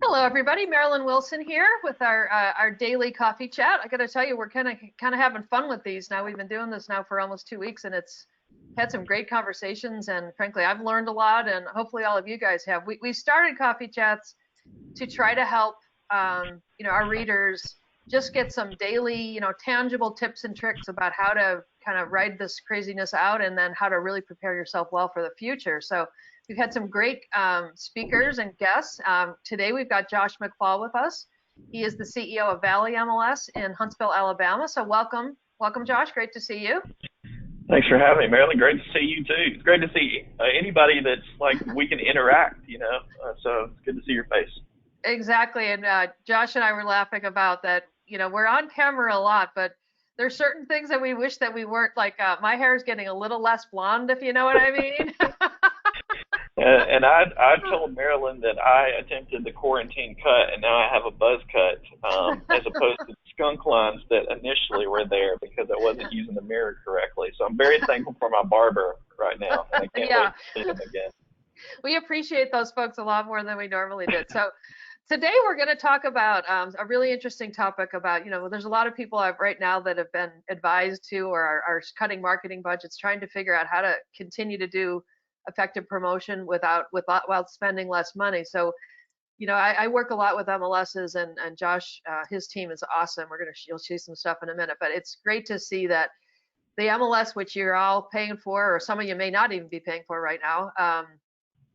Hello, everybody. Marilyn Wilson here with our daily coffee chat. I got to tell you, we're kind of having fun with these now. We've been doing this now for almost 2 weeks, and it's had some great conversations. And frankly, I've learned a lot, and hopefully, all of you guys have. We started coffee chats to try to help our readers just get some daily, tangible tips and tricks about how to kind of ride this craziness out, and then how to really prepare yourself well for the future. So we've had some great speakers and guests. Today we've got Josh McFall with us. He is the CEO of Valley MLS in Huntsville, Alabama. So welcome, Josh. Great to see you. Thanks for having me, Marilyn. Great to see you too. It's great to see anybody that's like we can interact, so it's good to see your face. Exactly. And Josh and I were laughing about that. We're on camera a lot, but there's certain things that we wish that we weren't. Like my hair is getting a little less blonde, if you know what I mean. And I told Marilyn that I attempted the quarantine cut, and now I have a buzz cut, as opposed to skunk lines that initially were there because I wasn't using the mirror correctly. So I'm very thankful for my barber right now, and I can't wait to see him again. We appreciate those folks a lot more than we normally did. So today we're going to talk about a really interesting topic about, there's a lot of people right now that have been advised to or are cutting marketing budgets, trying to figure out how to continue to do effective promotion while spending less money. So, I work a lot with MLSs, and Josh, his team is awesome. You'll see some stuff in a minute, but it's great to see that the MLS, which you're all paying for, or some of you may not even be paying for right now,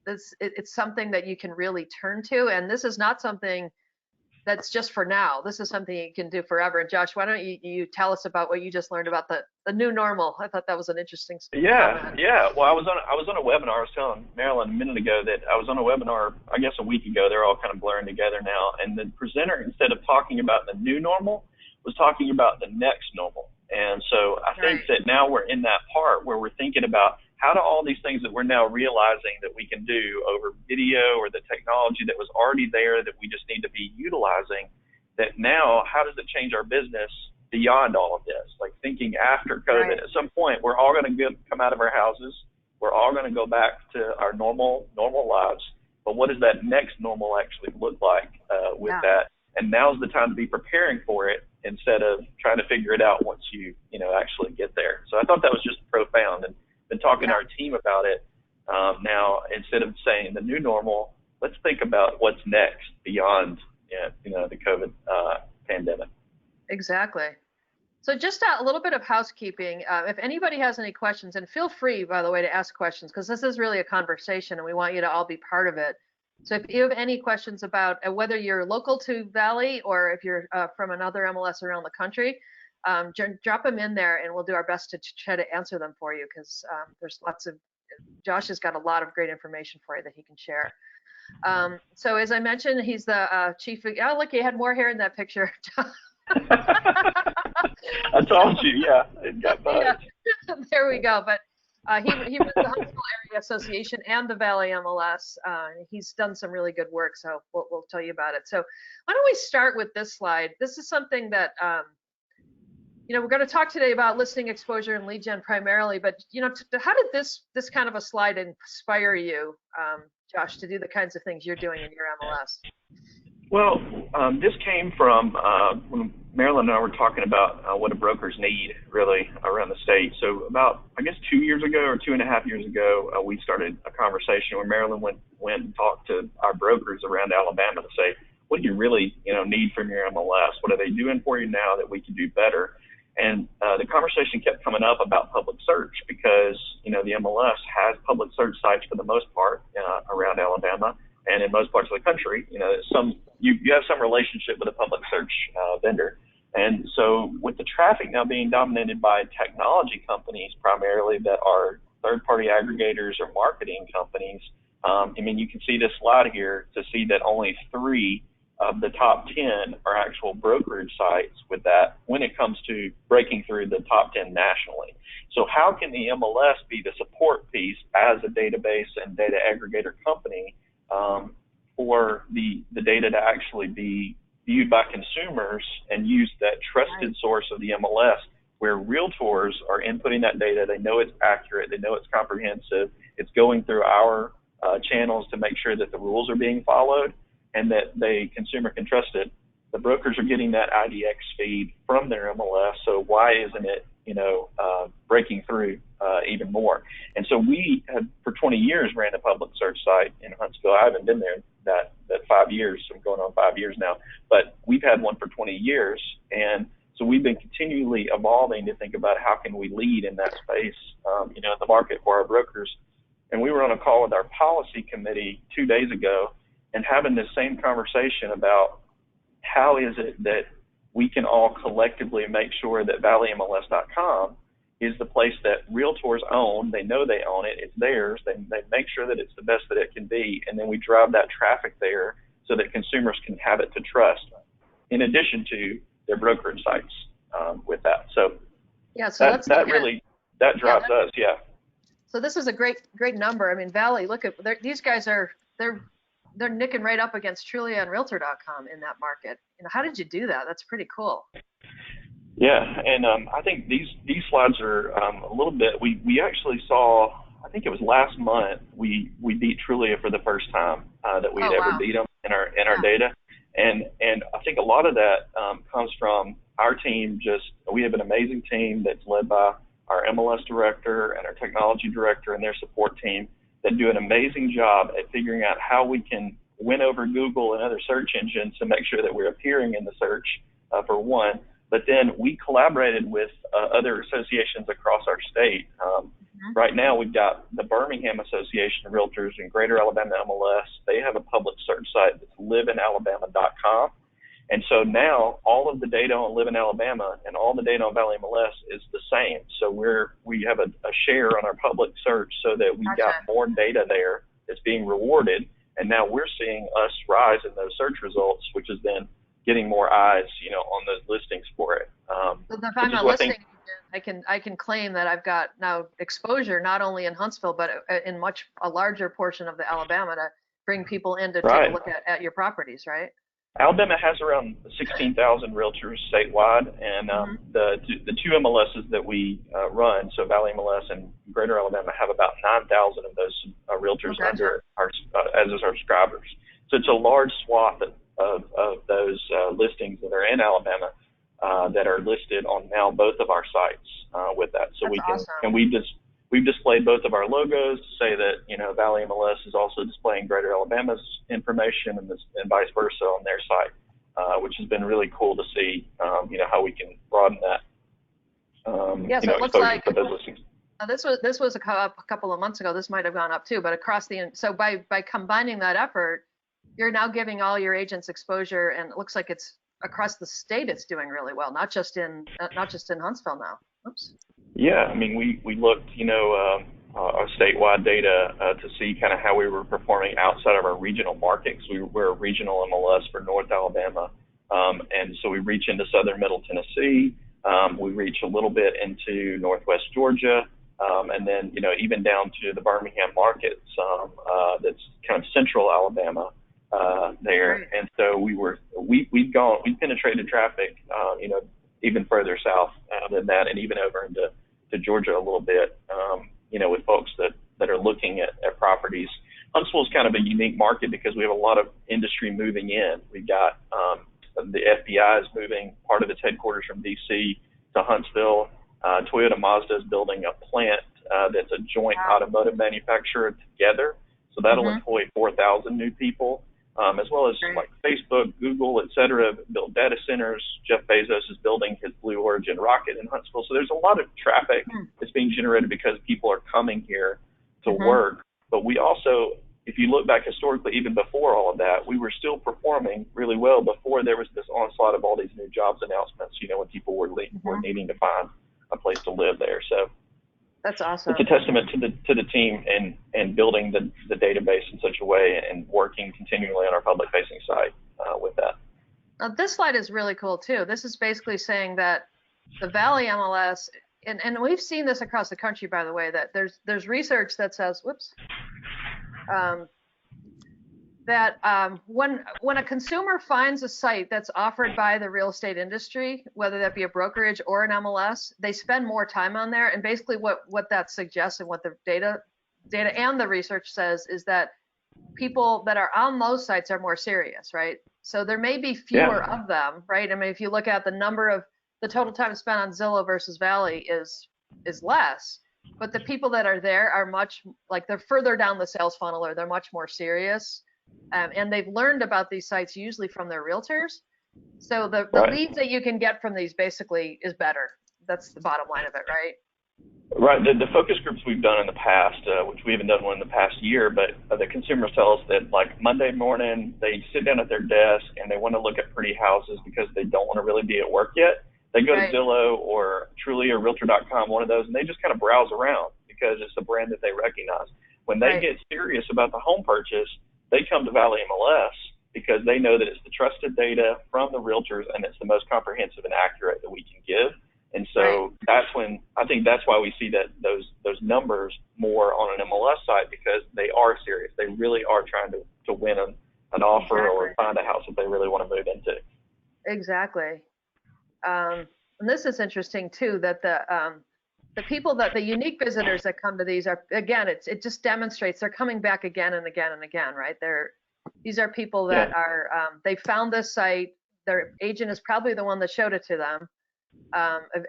it's something that you can really turn to. And this is not something that's just for now. This is something you can do forever. And Josh, why don't you tell us about what you just learned about the new normal? I thought that was an interesting story. Yeah. Well, I was on a webinar. I was telling Marilyn a minute ago that I was on a webinar, I guess a week ago. They're all kind of blurring together now. And the presenter, instead of talking about the new normal, was talking about the next normal. And so I think that now we're in that part where we're thinking about how do all these things that we're now realizing that we can do over video or the technology that was already there that we just need to be utilizing, that now how does it change our business beyond all of this? Like thinking after COVID, at some point we're all going to come out of our houses, we're all going to go back to our normal lives, but what does that next normal actually look like with that? And now's the time to be preparing for it instead of trying to figure it out once you actually get there. So I thought that was just profound, and been talking to our team about it now. Instead of saying the new normal, let's think about what's next beyond the COVID pandemic. Exactly. So just a little bit of housekeeping. If anybody has any questions, and feel free, by the way, to ask questions, because this is really a conversation and we want you to all be part of it. So if you have any questions about whether you're local to Valley or if you're from another MLS around the country, drop them in there and we'll do our best to try to answer them for you, because Josh has got a lot of great information for you that he can share. So as I mentioned, he's the chief. Oh, look, he had more hair in that picture. I told you, it got buzzed. Yeah. There we go. But he runs the Huntsville Area Association and the Valley MLS. He's done some really good work, so we'll tell you about it. So why don't we start with this slide? This is something that we're going to talk today about listening exposure and lead gen primarily, but how did this kind of a slide inspire you, Josh, to do the kinds of things you're doing in your MLS? Well, this came from when Marilyn and I were talking about what do brokers need really around the state. So about, I guess, 2 years ago or 2.5 years ago, we started a conversation where Marilyn went and talked to our brokers around Alabama to say, what do you really need from your MLS? What are they doing for you now that we can do better? And the conversation kept coming up about public search because, the MLS has public search sites for the most part around Alabama and in most parts of the country. You have some relationship with a public search vendor. And so with the traffic now being dominated by technology companies primarily that are third-party aggregators or marketing companies, you can see this slide here to see that only 3 of the top 10 are actual brokerage sites with that when it comes to breaking through the top 10 nationally. So how can the MLS be the support piece as a database and data aggregator company for the data to actually be viewed by consumers and use that trusted source of the MLS where realtors are inputting that data. They know it's accurate. They know it's comprehensive. It's going through our channels to make sure that the rules are being followed and that the consumer can trust it. The brokers are getting that IDX feed from their MLS, so why isn't it, breaking through even more? And so we have, for 20 years, ran a public search site in Huntsville. I haven't been there that 5 years. I'm going on 5 years now, but we've had one for 20 years, and so we've been continually evolving to think about how can we lead in that space, in the market for our brokers. And we were on a call with our policy committee 2 days ago and having this same conversation about how is it that we can all collectively make sure that valleymls.com is the place that realtors own. They know they own it. It's theirs. They make sure that it's the best that it can be. And then we drive that traffic there so that consumers can have it to trust, in addition to their brokerage sites with that. So, yeah, so that drives us. Yeah. So this is a great number. I mean, Valley, look at these guys they're nicking right up against Trulia and Realtor.com in that market. How did you do that? That's pretty cool. Yeah, and I think these slides are a little bit. We actually saw, I think it was last month, we beat Trulia for the first time that we had ever beat them in our data, and I think a lot of that comes from our team. We have an amazing team that's led by our MLS director and our technology director and their support team that do an amazing job at figuring out how we can win over Google and other search engines to make sure that we're appearing in the search, for one. But then we collaborated with other associations across our state. Right now, we've got the Birmingham Association of Realtors and Greater Alabama MLS. They have a public search site that's liveinalabama.com. And so now all of the data on Live in Alabama and all the data on Valley MLS is the same. So we have a share on our public search so that we got more data there that's being rewarded. And now we're seeing us rise in those search results, which is then getting more eyes, on those listings for it. So if I'm a listing agent, I can claim that I've got now exposure not only in Huntsville but in a larger portion of the Alabama to bring people in to take a look at your properties, right? Alabama has around 16,000 realtors statewide, and the two MLSs that we run, so Valley MLS and Greater Alabama, have about 9,000 of those realtors under our as our subscribers. So it's a large swath of those listings that are in Alabama that are listed on now both of our sites with that. So we can, and we've displayed both of our logos to say that, Valley MLS is also displaying Greater Alabama's information and vice versa on their site, which has been really cool to see, how we can broaden that, so it looks like those listings. This was a couple of months ago. This might have gone up too, but so by combining that effort, you're now giving all your agents exposure, and it looks like it's across the state. It's doing really well, not just in Huntsville now. Oops. Yeah, I mean, we looked, our statewide data to see kind of how we were performing outside of our regional markets. We're a regional MLS for North Alabama, and so we reach into southern Middle Tennessee. We reach a little bit into Northwest Georgia, and then even down to the Birmingham markets. That's kind of central Alabama there, right. And so we penetrated traffic, even further south than that, and even over into Georgia a little bit, with folks that are looking at properties. Huntsville is kind of a unique market because we have a lot of industry moving in. We've got the FBI is moving part of its headquarters from D.C. to Huntsville. Toyota Mazda is building a plant that's a joint automotive manufacturer together. So that'll employ 4,000 new people, as well as like Facebook, Google, et cetera, build data centers. Jeff Bezos is building his Blue Origin rocket in Huntsville. So there's a lot of traffic that's being generated because people are coming here to work. But we also, if you look back historically, even before all of that, we were still performing really well before there was this onslaught of all these new jobs announcements, when people were needing to find a place to live there. So that's awesome. It's a testament to the team and building the database in such a way and working continually on our public facing site with that. Now, this slide is really cool too. This is basically saying that the Valley MLS, and we've seen this across the country, by the way, that there's research that says, that when a consumer finds a site that's offered by the real estate industry, whether that be a brokerage or an MLS, they spend more time on there. And basically, what that suggests and what the data and the research says is that people that are on those sites are more serious, right? So there may be fewer Yeah. of them, right? I mean, if you look at the total time spent on Zillow versus Valley is less, but the people that are there are much like they're further down the sales funnel or they're much more serious, and they've learned about these sites usually from their realtors. So the Right. leads that you can get from these basically is better. That's the bottom line of it, right? Right. The focus groups we've done in the past, which we haven't done one in the past year, but the consumers tell us that like Monday morning they sit down at their desk and they want to look at pretty houses because they don't want to really be at work yet. They go to Right. Zillow or Truly or Realtor.com, one of those, and they just kind of browse around because it's a brand that they recognize. When they Right. get serious about the home purchase, they come to Valley MLS because they know that it's the trusted data from the realtors and it's the most comprehensive and accurate that we can give. And Right. so I think that's why we see that those numbers more on an MLS site because they are serious. They really are trying to win an offer Exactly. or find a house that they really want to move into. Exactly. And this is interesting too, that the people that the unique visitors that come to these are, again, it just demonstrates they're coming back again and again and again, right? These are people Yeah. that are, they found this site, their agent is probably the one that showed it to them,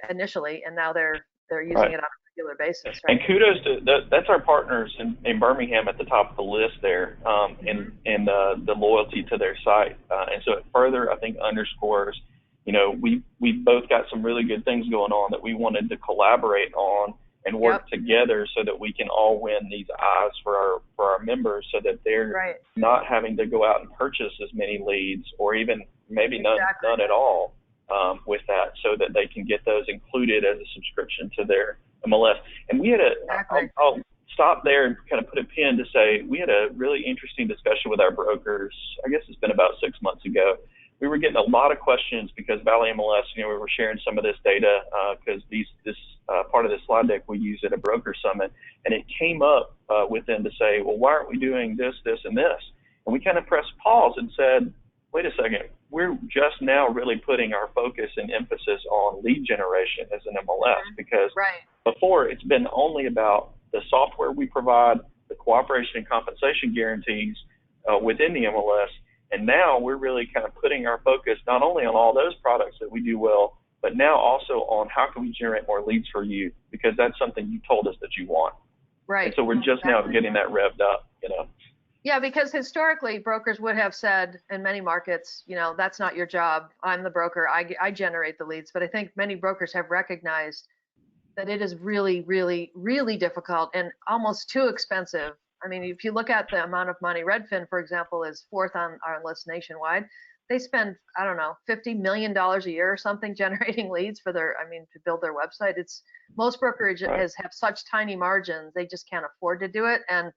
initially, and now they're using Right. it on a regular basis, And right? kudos to that's our partners in Birmingham at the top of the list there, Mhm. and the loyalty to their site, and so it further I think underscores, we've both got some really good things going on that we wanted to collaborate on and work Yep. together so that we can all win these eyes for our members so that they're Right. not having to go out and purchase as many leads or even maybe Exactly. none at all, with that so that they can get those included as a subscription to their MLS. And we had Exactly. I'll stop there and kind of put a pin to say we had a really interesting discussion with our brokers. I guess it's been about 6 months ago. We were getting a lot of questions because Valley MLS, we were sharing some of this data because this part of the slide deck we use at a broker summit, and it came up with them to say, well, why aren't we doing this, this, and this? And we kind of pressed pause and said, wait a second, we're just now really putting our focus and emphasis on lead generation as an MLS because Right. before it's been only about the software we provide, the cooperation and compensation guarantees within the MLS, and now we're really kind of putting our focus not only on all those products that we do well, but now also on how can we generate more leads for you because that's something you told us that you want. Right. And so we're just now getting that revved up. Yeah, because historically brokers would have said in many markets, that's not your job. I'm the broker. I generate the leads. But I think many brokers have recognized that it is really, really, really difficult and almost too expensive. I mean, if you look at the amount of money, Redfin, for example, is fourth on our list nationwide. They spend, I don't know, $50 million a year or something generating leads to build their website. Most brokerages have such tiny margins, they just can't afford to do it. And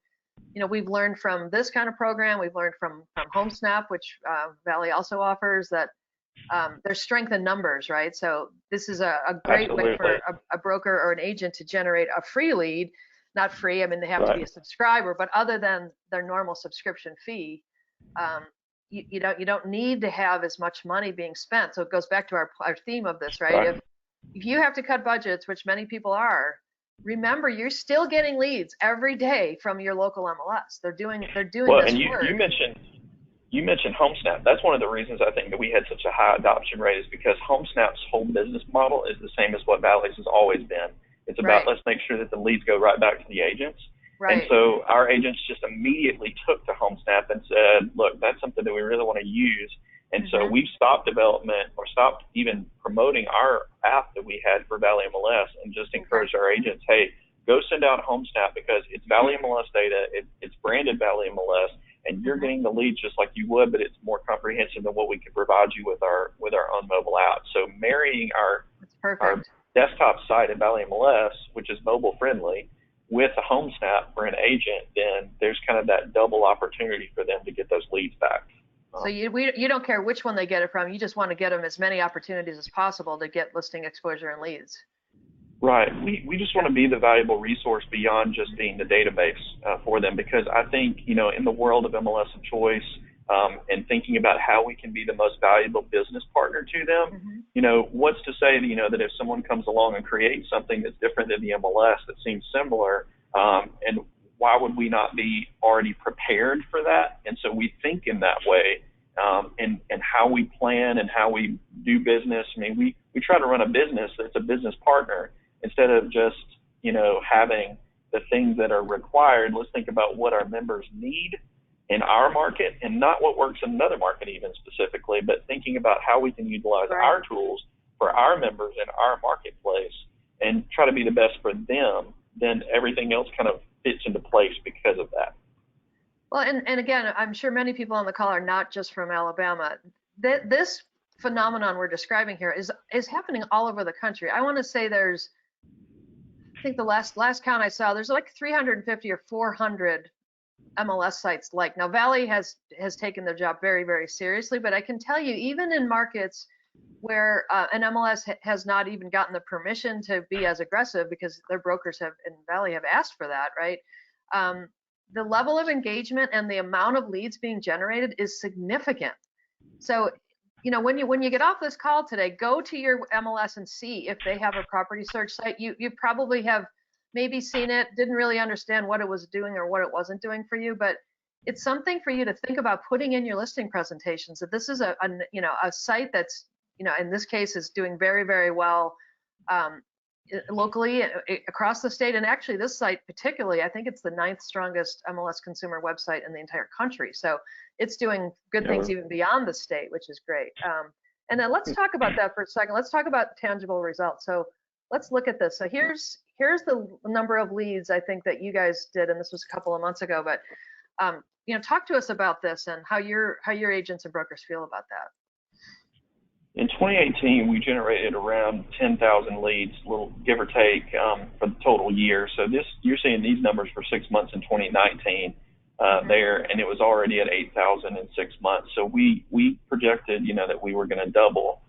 we've learned from this kind of program. We've learned from HomeSnap, which Valley also offers, that there's strength in numbers, right? So this is a great way for a broker or an agent to generate a free lead. Not free, I mean, they have to be a subscriber, but other than their normal subscription fee, you don't need to have as much money being spent. So it goes back to our theme of this, right? If you have to cut budgets, which many people are, remember you're still getting leads every day from your local MLS. They're doing Well, this and work. you mentioned HomeSnap. That's one of the reasons I think that we had such a high adoption rate is because HomeSnap's whole business model is the same as what Valley's has always been. It's about let's make sure that the leads go right back to the agents. Right. And so our agents just immediately took to HomeSnap and said, look, that's something that we really want to use. And so we've stopped development or stopped even promoting our app that we had for Valley MLS and just encouraged our agents, hey, go send out HomeSnap because it's Valley MLS data, it's branded Valley MLS, and you're getting the leads just like you would, but it's more comprehensive than what we can provide you with our own mobile app. So marrying our desktop site at Valley MLS, which is mobile friendly, with a HomeSnap for an agent, then there's kind of that double opportunity for them to get those leads back. So you don't care which one they get it from. You just want to get them as many opportunities as possible to get listing exposure and leads. Right. We just want to be the valuable resource beyond just being the database for them, because I think, in the world of MLS of choice, and thinking about how we can be the most valuable business partner to them, Hmm. what's to say that, that if someone comes along and creates something that's different than the MLS that seems similar, and why would we not be already prepared for that? And so we think in that way, and how we plan and how we do business. I mean, we try to run a business that's a business partner instead of just, having the things that are required. Let's think about what our members need in our market and not what works in another market even specifically, but thinking about how we can utilize Right. our tools for our members in our marketplace and try to be the best for them. Then everything else kind of fits into place because of that. Well, and again, I'm sure many people on the call are not just from Alabama. This phenomenon we're describing here is happening all over the country. I want to say there's, I think the last count I saw, there's like 350 or 400 MLS sites. Like now, Valley has taken their job very, very seriously, but I can tell you, even in markets where an MLS has not even gotten the permission to be as aggressive because their brokers have in Valley have asked for that, right? Um, the level of engagement and the amount of leads being generated is significant. So, when you get off this call today, go to your MLS and see if they have a property search site. You probably have maybe seen it, didn't really understand what it was doing or what it wasn't doing for you, but it's something for you to think about putting in your listing presentations. That this is a site that's, in this case is doing very, very well, um, locally, across the state. And actually this site particularly, I think it's the ninth strongest MLS consumer website in the entire country. So it's doing good things You even beyond the state, which is great. And then let's talk about that for a second. Let's talk about tangible results. So let's look at this. So here's the number of leads I think that you guys did, and this was a couple of months ago. But talk to us about this and how your agents and brokers feel about that. In 2018, we generated around 10,000 leads, little give or take, for the total year. So you're seeing these numbers for 6 months in 2019 there, and it was already at 8,000 in 6 months. So we projected, that we were going to double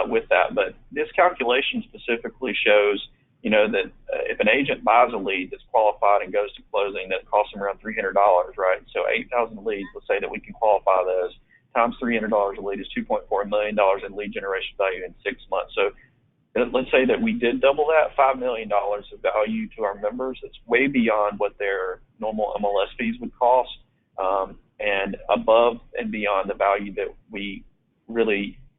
with that. But this calculation specifically shows, that if an agent buys a lead that's qualified and goes to closing, that costs them around $300, right? So 8,000 leads, let's say that we can qualify those, times $300 a lead is $2.4 million in lead generation value in 6 months. So let's say that we did double that, $5 million of value to our members. It's way beyond what their normal MLS fees would cost, and above and beyond the value that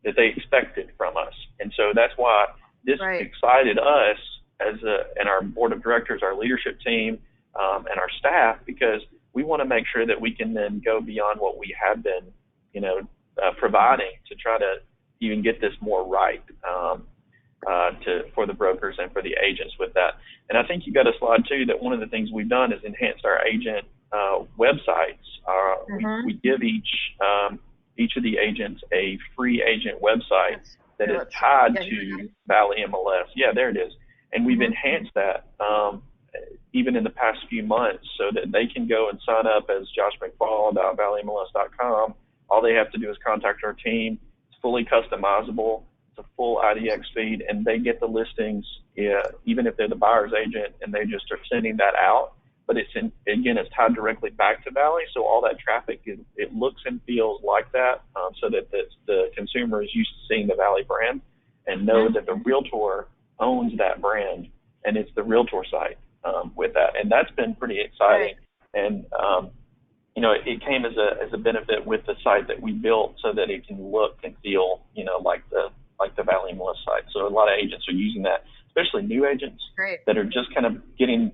that they expected from us. And so that's why this Right. excited us and our board of directors, our leadership team, and our staff, because we want to make sure that we can then go beyond what we have been providing to try to even get this more right, for the brokers and for the agents with that. And I think you got a slide too that one of the things we've done is enhanced our agent websites. We give each of the agents a free agent website that is tied to Valley MLS. Yeah, there it is. And we've enhanced that even in the past few months so that they can go and sign up as joshmcfall.valleymls.com. All they have to do is contact our team. It's fully customizable. It's a full IDX feed, and they get the listings, even if they're the buyer's agent, and they just are sending that out. But it's tied directly back to Valley, so all that traffic, it looks and feels like that, so that the consumer is used to seeing the Valley brand and know that the realtor owns that brand, and it's the realtor site with that. And that's been pretty exciting. Right. And it came as a benefit with the site that we built so that it can look and feel, like the Valley MLS site. So a lot of agents are using that, especially new agents that are just kind of getting,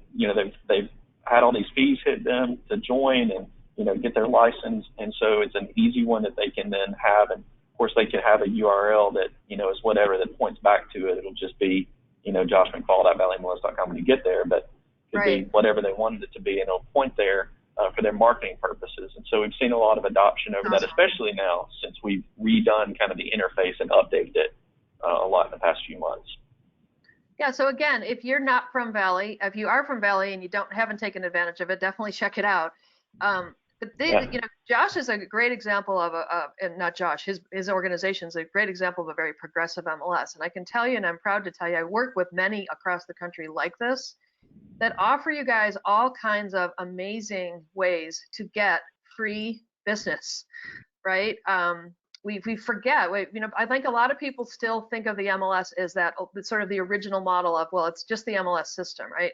they've had all these fees hit them to join and, get their license. And so it's an easy one that they can then have. And of course they can have a URL that, is whatever that points back to it. It'll just be, joshmcfall.valleymls.com when you get there, but it could be whatever they wanted it to be, and it'll point there for their marketing purposes. And so we've seen a lot of adoption over that, especially now since we've redone kind of the interface and updated it a lot in the past few months. Yeah, so again, if you're not from Valley, if you are from Valley and you haven't taken advantage of it, definitely check it out. But Yeah. Josh is a great example of and not Josh, his organization is a great example of a very progressive MLS. And I can tell you, and I'm proud to tell you, I work with many across the country like this that offer you guys all kinds of amazing ways to get free business, right? We forget, I think a lot of people still think of the MLS as that sort of the original model of, well, it's just the MLS system, right?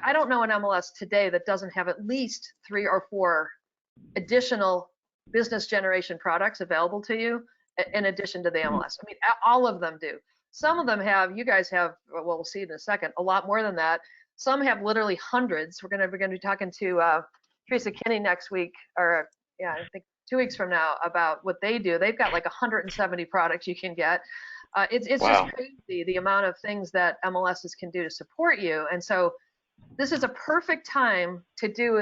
I don't know an MLS today that doesn't have at least 3 or 4 additional business generation products available to you in addition to the MLS. I mean, all of them do. Some of them have, you guys have, well, we'll see in a second, a lot more than that. Some have literally hundreds. We're gonna be talking to Teresa Kinney next week, or yeah, I think 2 weeks from now, about what they do. They've got like 170 products you can get. It's just Wow. crazy the amount of things that MLSs can do to support you. And so this is a perfect time to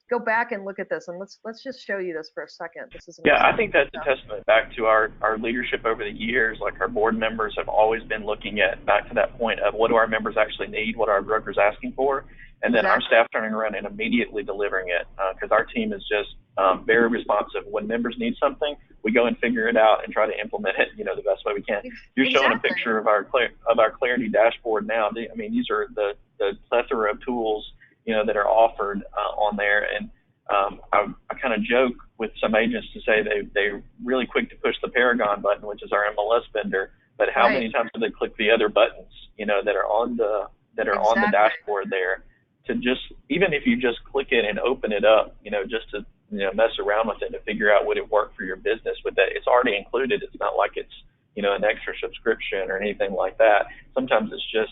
go back and look at this, and let's just show you this for a second. This is an Yeah, I example. think that's a testament back to our leadership over the years. Like our board members have always been looking at back to that point of what do our members actually need, what are our brokers asking for, and then our Exactly. staff turning around and immediately delivering it. Because our team is just very responsive. When members need something, we go and figure it out and try to implement it, the best way we can. You're showing a Exactly. picture of our Clarity dashboard now. I mean, these are the plethora of tools that are offered on there, and I kind of joke with some agents to say they're really quick to push the Paragon button, which is our MLS vendor, but how Right. many times do they click the other buttons, that are on the Exactly. dashboard there, to just, even if you just click it and open it up, just to mess around with it to figure out would it work for your business. With that, it's already included. It's not like it's an extra subscription or anything like that. Sometimes it's just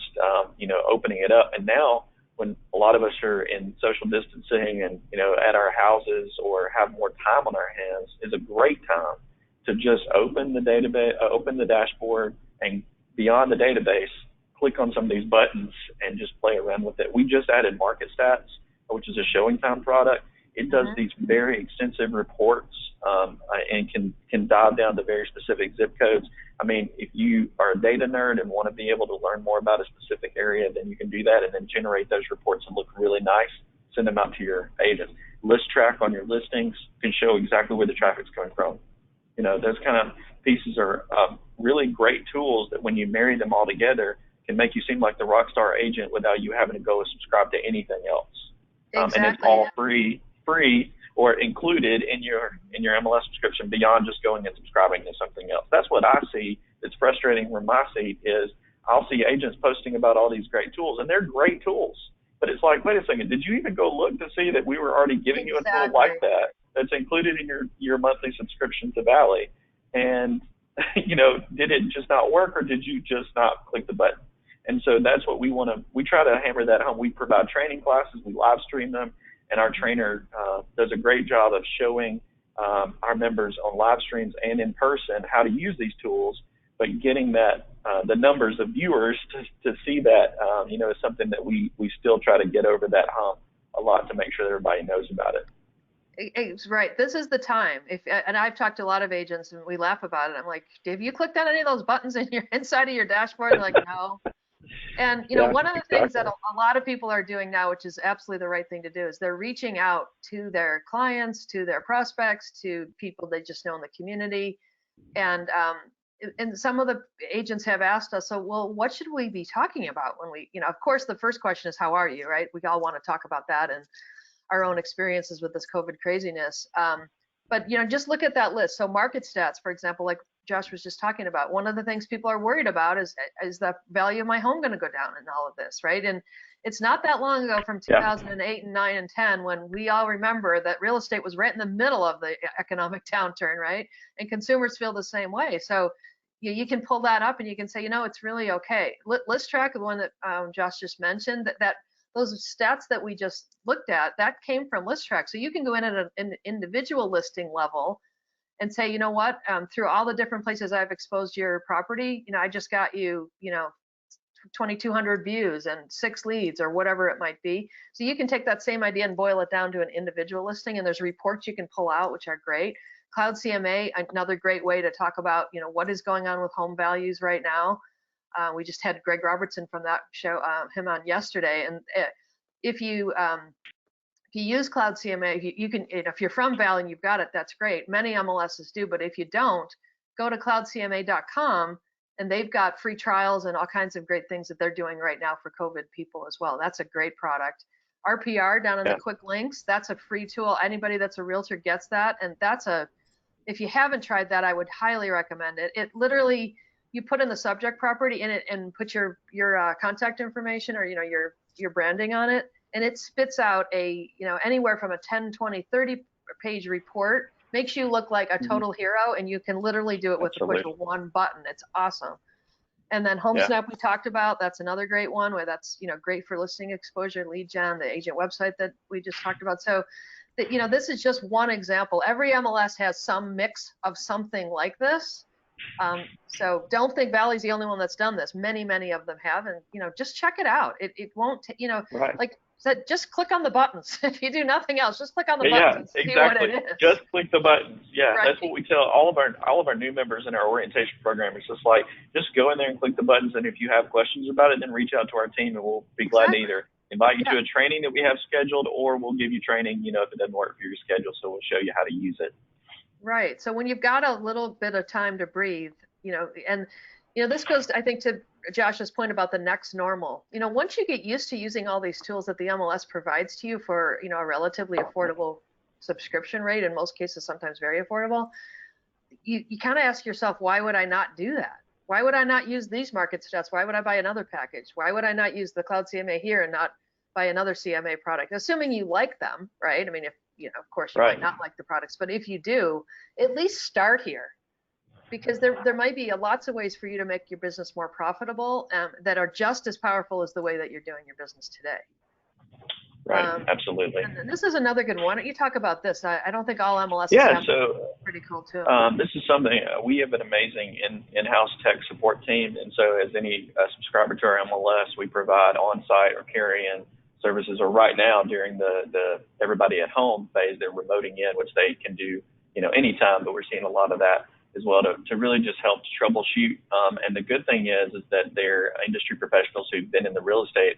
opening it up. And now, when a lot of us are in social distancing and at our houses or have more time on our hands, is a great time to just open the database, open the dashboard, and beyond the database, click on some of these buttons and just play around with it. We just added Market Stats, which is a showing time product. It does Hmm. these very extensive reports, and can dive down to very specific zip codes. I mean, if you are a data nerd and want to be able to learn more about a specific area, then you can do that and then generate those reports and look really nice. Send them out to your agents. List track on your listings can show exactly where the traffic's coming from. Those kind of pieces are really great tools that when you marry them all together can make you seem like the rock star agent without you having to go and subscribe to anything else. And it's Exactly. all free or included in your MLS subscription beyond just going and subscribing to something else. That's what I see. It's frustrating where my seat is. I'll see agents posting about all these great tools, and they're great tools. But it's like, wait a second, did you even go look to see that we were already giving you a tool like Exactly. that that's included in your monthly subscription to Valley? And did it just not work, or did you just not click the button? And so that's what we try to hammer that home. We provide training classes, we live stream them, and our trainer does a great job of showing our members on live streams and in person how to use these tools, but getting that the numbers of viewers to see that is something that we still try to get over that hump a lot to make sure that everybody knows about it. It's right. This is the time. And I've talked to a lot of agents and we laugh about it. I'm like, have you clicked on any of those buttons in your inside of your dashboard? They're like, no. And Yeah, one of the things that exactly. a lot of people are doing now, which is absolutely the right thing to do, is they're reaching out to their clients, to their prospects, to people they just know in the community. And some of the agents have asked us, so, well, what should we be talking about when of course, the first question is, how are you, right? We all want to talk about that and our own experiences with this COVID craziness. But just look at that list. So market stats, for example, like Josh was just talking about, one of the things people are worried about is the value of my home going to go down in all of this, right? And it's not that long ago from Yeah. 2008 and 9 and 10 when we all remember that real estate was right in the middle of the economic downturn, right? And consumers feel the same way. So you can pull that up and you can say, it's really okay. Let's track the one that Josh just mentioned, that those stats that we just looked at, that came from list track. So you can go in at an individual listing level and say, you know what, through all the different places I've exposed your property, I just got you, 2,200 views and 6 leads or whatever it might be. So you can take that same idea and boil it down to an individual listing, and there's reports you can pull out, which are great. Cloud CMA, another great way to talk about, what is going on with home values right now. We just had Greg Robertson from that show, him on yesterday. And if you if you use Cloud CMA, you can, if you're from Valley and you've got it, that's great. Many MLSs do, but if you don't, go to cloudcma.com, and they've got free trials and all kinds of great things that they're doing right now for COVID people as well. That's a great product. RPR down in the Yeah. quick links, that's a free tool. Anybody that's a realtor gets that, and if you haven't tried that, I would highly recommend it. It literally, you put in the subject property in it and put your contact information, or your branding on it, and it spits out a anywhere from a 10, 20, 30 page report. Makes you look like a total hero, and you can literally do it with the push of one button. It's awesome. And then HomeSnap we talked about, that's another great one, where that's great for listing exposure, lead gen, the agent website that we just talked about. So this is just one example. Every MLS has some mix of something like this. So don't think Valley's the only one that's done this. Many of them have, and just check it out. It won't Right. like said, just click on the buttons. If you do nothing else, just click on the buttons and see what it is. Just click the buttons. Yeah, right. That's what we tell all of our new members in our orientation program. It's just like, just go in there and click the buttons, and if you have questions about it, then reach out to our team, and we'll be glad to either invite you to a training that we have scheduled, or we'll give you training, if it doesn't work for your schedule, so we'll show you how to use it. Right. So when you've got a little bit of time to breathe, and this goes, I think, to Josh's point about the next normal. Once you get used to using all these tools that the MLS provides to you for, a relatively affordable subscription rate, in most cases sometimes very affordable, you kind of ask yourself, why would I not do that? Why would I not use these market stats? Why would I buy another package? Why would I not use the Cloud CMA here and not buy another CMA product? Assuming you like them, right? I mean, if of course you might not like the products, but if you do, at least start here. Because there might be lots of ways for you to make your business more profitable that are just as powerful as the way that you're doing your business today. Right, absolutely. And this is another good one. Why don't you talk about this? I don't think all MLSs have pretty cool too. This is something, we have an amazing in-house tech support team, and so as any subscriber to our MLS, we provide on-site or carry-in services, or right now during the everybody at home phase, they're remoting in, which they can do anytime, but we're seeing a lot of that as well to really just help to troubleshoot. And the good thing is that they're industry professionals who've been in the real estate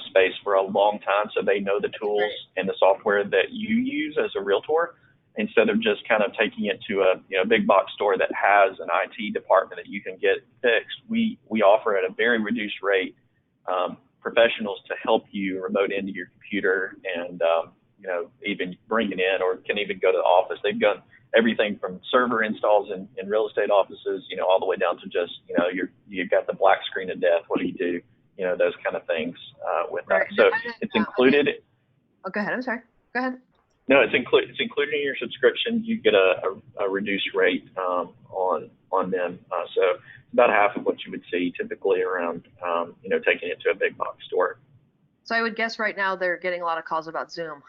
space for a long time, so they know the tools and the software that you use as a realtor, instead of just kind of taking it to a big box store that has an IT department that you can get fixed. We offer at a very reduced rate professionals to help you remote into your computer and even bring it in, or can even go to the office. They've done everything from server installs in real estate offices, all the way down to just, you've got the black screen of death. What do you do? Those kind of things with that. So it's included. Oh, go ahead. I'm sorry. Go ahead. No, it's included in your subscription. You get a reduced rate on them. So it's about half of what you would see typically around, taking it to a big box store. So I would guess right now they're getting a lot of calls about Zoom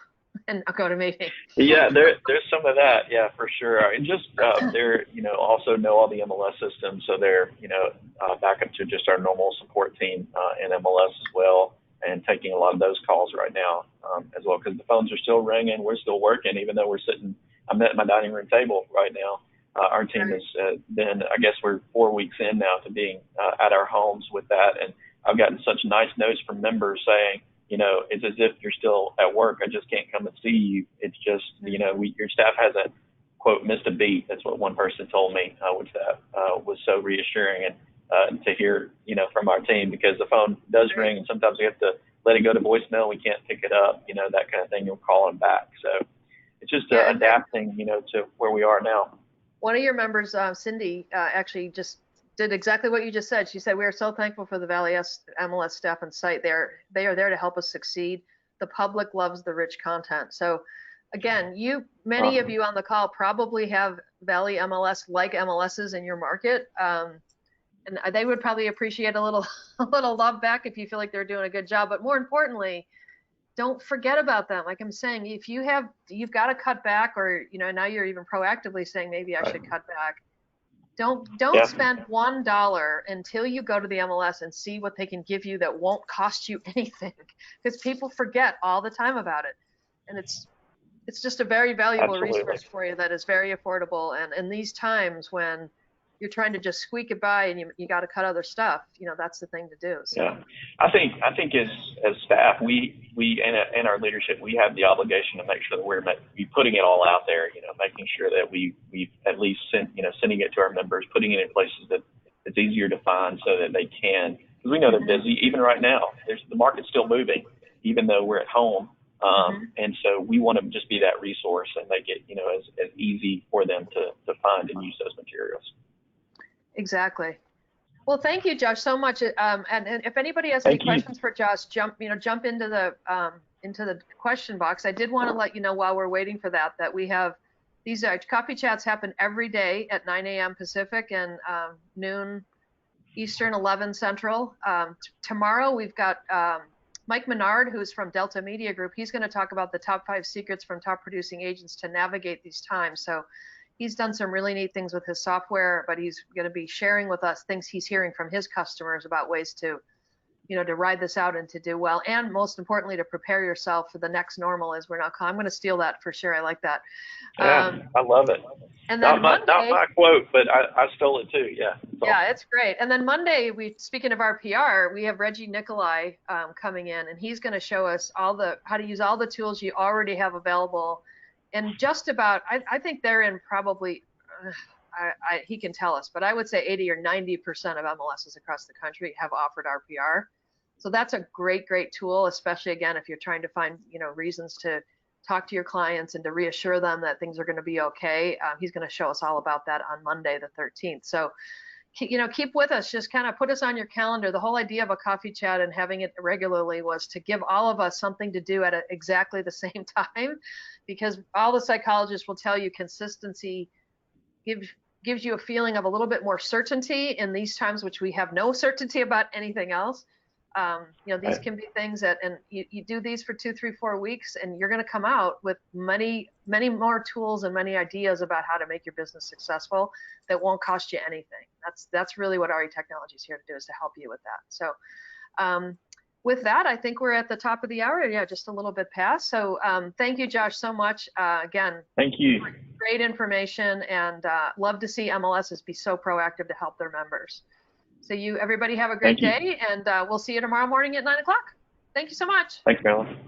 and GoToMeeting. Yeah, there's some of that. Yeah, for sure. And just they're also know all the MLS systems, so they're back up to just our normal support team in MLS as well, and taking a lot of those calls right now as well, because the phones are still ringing. We're still working, even though I'm at my dining room table right now. Our team has been, I guess we're 4 weeks in now to being at our homes with that, and I've gotten such nice notes from members saying, it's as if you're still at work. I just can't come and see you. It's just, your staff hasn't, quote, missed a beat. That's what one person told me, which that was so reassuring, and to hear, from our team, because the phone does ring, and sometimes we have to let it go to voicemail. We can't pick it up, that kind of thing. You'll call them back. So it's just adapting, to where we are now. One of your members, Cindy, actually just did exactly what you just said. She said, we are so thankful for the Valley MLS staff and site. They are there to help us succeed. The public loves the rich content. So again, many of you on the call probably have Valley MLS like MLSs in your market. And they would probably appreciate a little love back if you feel like they're doing a good job. But more importantly, don't forget about them. Like I'm saying, if you've got to cut back, or now you're even proactively saying maybe I should cut back. Don't spend $1 until you go to the MLS and see what they can give you that won't cost you anything, because people forget all the time about it, and it's just a very valuable resource for you that is very affordable. And in these times when you're trying to just squeak it by and you got to cut other stuff, that's the thing to do. So. Yeah, I think as staff, we and our leadership, we have the obligation to make sure that we're putting it all out there. Making sure that we at least sending it to our members, putting it in places that it's easier to find so that they can, because we know they're busy. Even right now, the market's still moving, even though we're at home. And so we want to just be that resource and make it, as easy for them to find and use those materials. Exactly. Well, thank you, Josh, so much. And if anybody has any questions for Josh, jump into the question box. I did want to let you know while we're waiting for that we have these coffee chats happen every day at 9 a.m. Pacific and noon Eastern, 11 Central. Tomorrow we've got Mike Menard, who's from Delta Media Group. He's going to talk about the top 5 secrets from top producing agents to navigate these times. So he's done some really neat things with his software, but he's going to be sharing with us things he's hearing from his customers about ways to, to ride this out and to do well. And most importantly, to prepare yourself for the next normal as we're now calling. I'm going to steal that for sure. I like that. Yeah, I love it. And then not my quote, but I stole it too. Yeah. Yeah, it's great. And then Monday, speaking of our PR, we have Reggie Nicolai coming in, and he's going to show us how to use all the tools you already have available. And just about, I think they're in probably, he can tell us, but I would say 80 or 90% of MLSs across the country have offered RPR. So that's a great, great tool, especially again, if you're trying to find, reasons to talk to your clients and to reassure them that things are going to be okay. He's going to show us all about that on Monday, the 13th. So, keep with us, just kind of put us on your calendar. The whole idea of a coffee chat and having it regularly was to give all of us something to do at exactly the same time, because all the psychologists will tell you consistency gives you a feeling of a little bit more certainty in these times, which we have no certainty about anything else. These can be things that, and you do these for 2, 3, 4 weeks, and you're going to come out with many, many more tools and many ideas about how to make your business successful that won't cost you anything. That's really what RE Technology is here to do, is to help you with that. So with that, I think we're at the top of the hour. Yeah, just a little bit past. So thank you, Josh, so much. Again, thank you. Great information, and love to see MLSs be so proactive to help their members. So everybody have a great day, and we'll see you tomorrow morning at 9 o'clock. Thank you so much. Thanks, Marilyn.